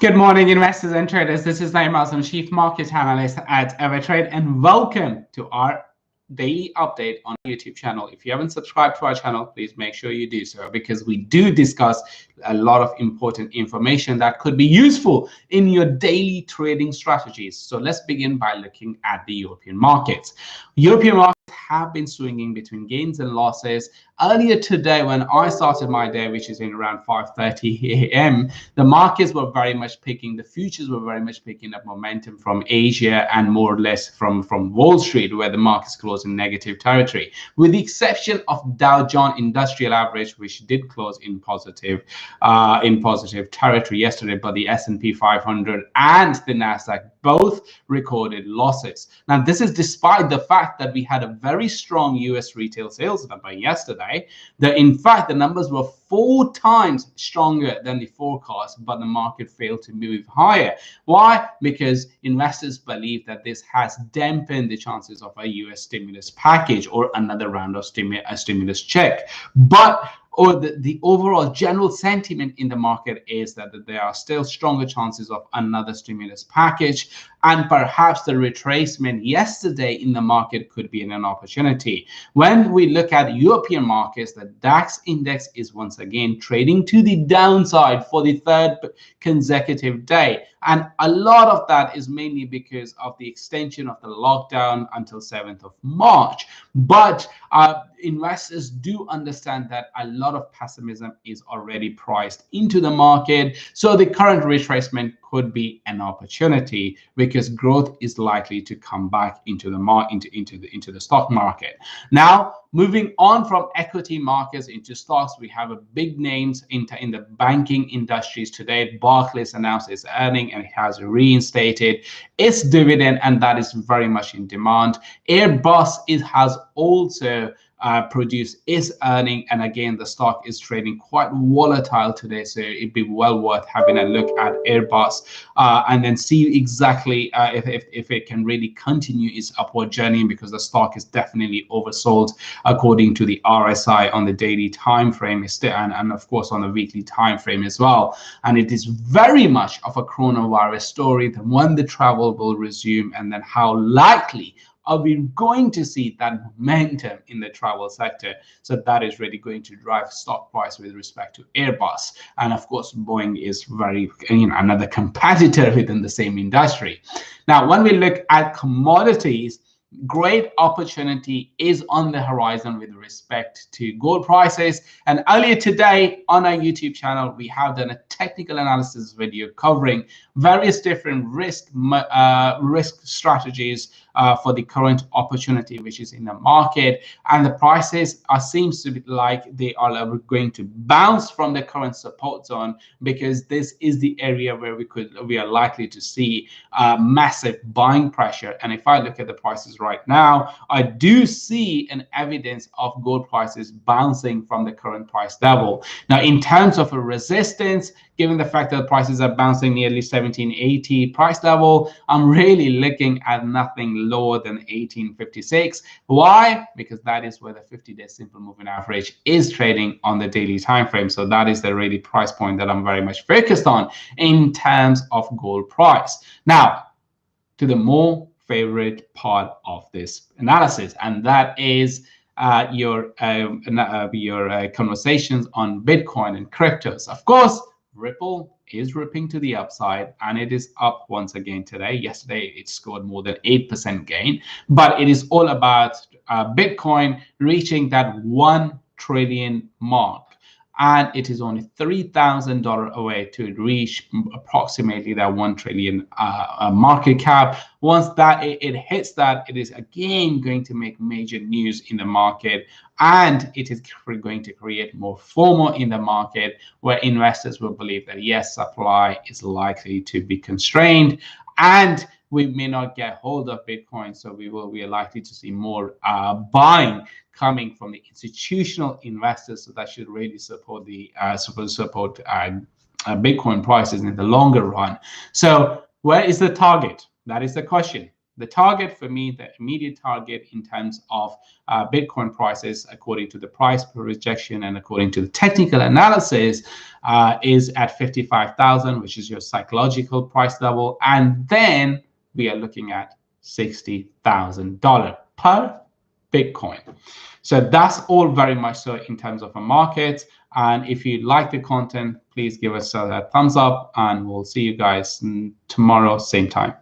Good morning, investors and traders. This is Naim Azam, Chief Market Analyst at AvaTrade, and welcome to our daily update on our YouTube channel. If you haven't subscribed to our channel, please make sure you do so, because we do discuss a lot of important information that could be useful in your daily trading strategies. So let's begin by looking at the European markets. European markets have been swinging between gains and losses. Earlier today, when I started my day, which is in around 5:30 a.m., the markets were very much picking, the futures were very much picking up momentum from Asia and more or less from Wall Street, where the markets closed in negative territory, with the exception of Dow Jones Industrial Average, which did close in positive territory yesterday, but the S&P 500 and the Nasdaq both recorded losses. Now, this is despite the fact that we had a very strong US retail sales number yesterday. In fact, the numbers were 4 times stronger than the forecast, but the market failed to move higher. Why? Because investors believe that this has dampened the chances of a US stimulus package or another round of stimulus check. But the overall general sentiment in the market is that there are still stronger chances of another stimulus package, and perhaps the retracement yesterday in the market could be an opportunity. When we look at European markets, the DAX index is once again trading to the downside for the 3rd consecutive day. And a lot of that is mainly because of the extension of the lockdown until 7th of March. But investors do understand that a lot of pessimism is already priced into the market. So the current retracement could be an opportunity, because growth is likely to come back into the stock market. Now, moving on from equity markets into stocks, we have a big names in the banking industries today. Barclays announced its earnings and it has reinstated its dividend, and that is very much in demand. Airbus has also produce its earning, and again the stock is trading quite volatile today, so it'd be well worth having a look at Airbus and then see exactly if it can really continue its upward journey, because the stock is definitely oversold according to the RSI on the daily time frame, and of course on the weekly time frame as well. And it is very much of a coronavirus story, then when the travel will resume, and then how likely are we going to see that momentum in the travel sector. So that is really going to drive stock price with respect to Airbus. And of course, Boeing is very, another competitor within the same industry. Now, when we look at commodities, great opportunity is on the horizon with respect to gold prices. And earlier today on our YouTube channel, we have done a technical analysis video covering various different risk strategies for the current opportunity which is in the market, and the prices seems to be like they are going to bounce from the current support zone, because this is the area where we are likely to see massive buying pressure. And if I look at the prices right now, I do see an evidence of gold prices bouncing from the current price level. Now, in terms of a resistance, given the fact that prices are bouncing nearly 1780 price level, I'm really looking at nothing lower than 1856. Why? Because that is where the 50-day simple moving average is trading on the daily time frame. So that is the really price point that I'm very much focused on in terms of gold price. Now, to the more favorite part of this analysis, and that is your conversations on Bitcoin and cryptos. Of course, Ripple is ripping to the upside, and it is up once again today. Yesterday, it scored more than 8% gain, but it is all about Bitcoin reaching that $1 trillion mark. And it is only $3,000 away to reach approximately that 1 trillion market cap. Once that it hits that, it is again going to make major news in the market, and it is going to create more FOMO in the market, where investors will believe that yes, supply is likely to be constrained, and we may not get hold of Bitcoin, so we are likely to see more buying coming from the institutional investors. So that should really support the Bitcoin prices in the longer run. So where is the target? That is the question. The target for me, the immediate target in terms of Bitcoin prices, according to the price projection and according to the technical analysis, is at 55,000, which is your psychological price level. And then we are looking at $60,000 per Bitcoin. So that's all very much so in terms of a market. And if you like the content, please give us a thumbs up, and we'll see you guys tomorrow, same time.